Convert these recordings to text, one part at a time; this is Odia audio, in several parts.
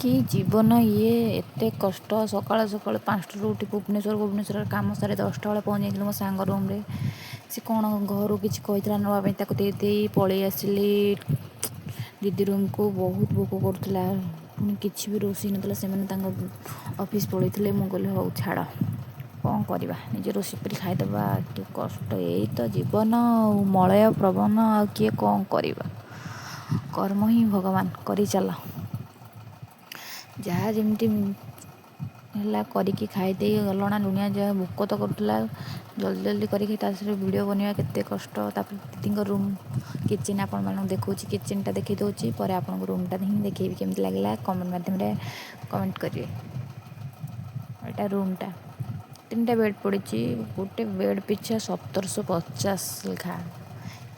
କି ଜୀବନ ଇଏ ଏତେ କଷ୍ଟ। ସକାଳୁ ସକାଳୁ 5ଟାରୁ ଉଠି ଭୁବନେଶ୍ୱର କାମ ସାରି 10ଟା ବେଳେ ପହଞ୍ଚିଯାଇଥିଲି ମୋ ସାଙ୍ଗ ରୁମ୍ରେ। ସେ କ'ଣ ଘରୁ କିଛି କହିଥିଲା ନେବା ପାଇଁ, ତାକୁ ଦେଇ ପଳେଇ ଆସିଲି ଦିଦି ରୁମ୍କୁ। ବହୁତ ଭୋକ କରୁଥିଲା, ପୁଣି କିଛି ବି ରୋଷେଇ ନଥିଲା, ସେମାନେ ତାଙ୍କ ଅଫିସ୍ ପଳେଇଥିଲେ। ମୁଁ କହିଲି ହଉ ଛାଡ଼, କ'ଣ କରିବା, ନିଜେ ରୋଷେଇ କରି ଖାଇଦେବା। କି କଷ୍ଟ, ଏଇ ତ ଜୀବନ ଆଉ ମଳୟ ପ୍ରବଣ, ଆଉ କିଏ କ'ଣ କରିବା। କର୍ମ ହିଁ ଭଗବାନ, କରି ଚାଲ। ଯାହା ଯେମିତି ହେଲା କରିକି ଖାଇଦେଇ ଗଲଣା ଲୁଣିଆ। ଯାହା ଭୋକ ତ କରୁଥିଲା, ଜଲ୍ଦି କରିକି ତା ସହିତ ଭିଡ଼ିଓ ବନେଇବା କେତେ କଷ୍ଟ। ତାପରେ ଦିଦିଙ୍କ ରୁମ୍ କିଚେନ୍ ଆପଣମାନଙ୍କୁ ଦେଖାଉଛି, କିଚେନ୍ଟା ଦେଖାଇ ଦେଉଛି, ପରେ ଆପଣଙ୍କ ରୁମ୍ଟା ହିଁ ଦେଖେଇବି। କେମିତି ଲାଗିଲା କମେଣ୍ଟ ମାଧ୍ୟମରେ କମେଣ୍ଟ କରିବେ। ଏଇଟା ରୁମ୍ଟା, 3ଟା ବେଡ଼୍ ପଡ଼ିଛି, ଗୋଟେ ବେଡ଼୍ ପିଛା 1750 ଲେଖା।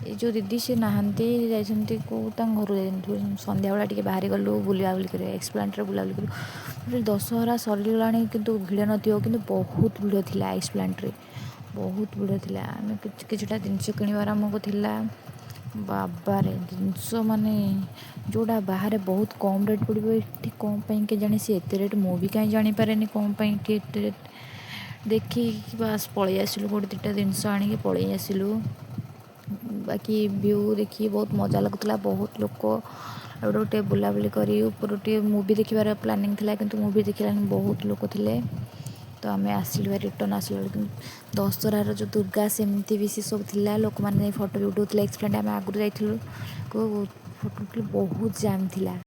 ଏ ଯେଉଁ ଦିଦି ସେ ନାହାନ୍ତି, ଯାଇଛନ୍ତି କେଉଁ ତାଙ୍କ ଘରୁ ଯାଇଛନ୍ତି। ସନ୍ଧ୍ୟାବେଳେ ଟିକେ ବାହାରି ଗଲୁ ବୁଲାବୁଲି କରିବା, ଏକ୍ସପ୍ଲାନେଟ୍ରେ ବୁଲାବୁଲି କଲୁ। ଦଶହରା ସରିଗଲାଣି କିନ୍ତୁ ଭିଡ଼ ନଥିବ, କିନ୍ତୁ ବହୁତ ଭିଡ଼ ଥିଲା ଏକ୍ସପ୍ଲାନେଟ୍ରେ, ବହୁତ ଭିଡ଼ ଥିଲା। ଆମେ କିଛିଟା ଜିନିଷ କିଣିବାର ଆମକୁ ଥିଲା। ବାବାରେ, ଜିନିଷ ମାନେ ଯେଉଁଟା ବାହାରେ ବହୁତ କମ୍ ରେଟ୍ ପଡ଼ିବ, ଏଠି କ'ଣ ପାଇଁ କେଜାଣି ସେ ଏତେ ରେଟ୍, ମୁଁ ବି କାହିଁ ଜାଣିପାରେନି କ'ଣ ପାଇଁ ଏଠି ଏତେ ରେଟ୍। ଦେଖିକି ବାସ୍ ପଳେଇ ଆସିଲୁ, ଗୋଟେ 2ଟା ଜିନିଷ ଆଣିକି ପଳେଇ ଆସିଲୁ। ବାକି ଭିଉ ଦେଖିକି ବହୁତ ମଜା ଲାଗୁଥିଲା। ବହୁତ ଲୋକ ଗୋଟେ ବୁଲାବୁଲି କରି ଉପରୁ ଟିକେ ମୁଭି ଦେଖିବାର ପ୍ଲାନିଂ ଥିଲା, କିନ୍ତୁ ମୁଭି ଦେଖିଲାନି, ବହୁତ ଲୋକ ଥିଲେ। ତ ଆମେ ଆସିଲୁ, ରିଟର୍ନ ଆସିଲୁ। କିନ୍ତୁ ଦଶହରାର ଯେଉଁ ଦୁର୍ଗା ସେମିତି ବି ସେ ସବୁ ଥିଲା, ଲୋକମାନେ ଫଟୋ ବି ଉଠାଉଥିଲେ। ଏକ୍ସପ୍ଲାନେଟ୍ ଆମେ ଆଗରୁ ଯାଇଥିଲୁ, ଫଟୋ ଉଠାଇଲୁ, ବହୁତ ଜାମ୍ ଥିଲା।